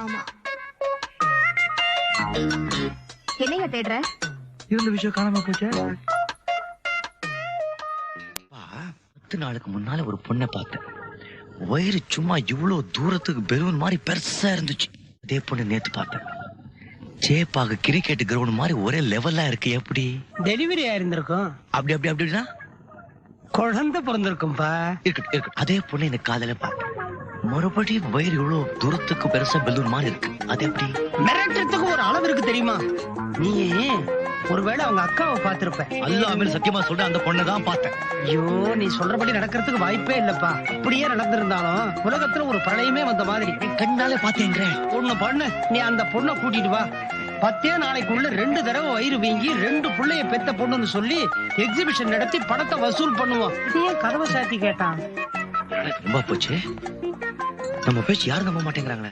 ஆமா. என்னைய தேடுற? இருந்த விஷயம் காணாம போச்சு. 10 நாளுக்கு முன்னால ஒரு பொண்ணை பார்த்தேன். வயிறு சும்மா இவ்வளவு தூரத்துக்கு பெலூன் மாதிரி பெருசா இருந்துச்சு. அதே பொண்ணு நேத்து பார்த்தேன். சேப்பாக கிரிக்கெட் கிரவுண்ட் மாதிரி ஒரே லெவலா இருக்கு. எப்படி டெலிவரி ஆயிருந்திருக்கும். அப்படி அப்படி அப்படின்னா குழந்தை பிறந்திருக்கும்பா. இருக்கு. அதே பொண்ணு இந்த காதல பார்த்தேன். மறுபடியும் வயிறு இவ்வளவு தூரத்துக்கு பெருசா பெலூன் மாதிரி இருக்கு. அது எப்படி? மிரட்டத்துக்கு ஒரு அளவு இருக்கு தெரியுமா? நீ ஒருவேளை அவங்க அக்காவை பார்த்திருப்ப. அல்லாமல் சத்தியமா சொல்ற அந்த பொண்ணை தான் பார்த்தேன். ஐயோ, நீ சொல்றபடி நடக்கிறதுக்கு வாய்ப்பே இல்லப்பா. அப்படியே நடந்திருந்தாலும் உலகத்துல ஒரு பிரளயமே வந்த மாதிரி. கண்ணாலே பாத்தேங்கிற. ஒண்ணு பண்ணு, நீ அந்த பொண்ணை கூட்டிட்டு வா. 10 நாளைக்குள்ள 2 தடவை வயிறு வீங்கி 2 பிள்ளைய பெத்த பொண்ணுன்னு சொல்லி எக்ஸிபிஷன் நடத்தி பணத்தை வசூல் பண்ணுவோம். இதே கதவை சாத்தி கேட்டான். ரொம்ப போச்சு. நம்ம பேச்சு யாரும் நம்ப மாட்டேங்கிறாங்களே.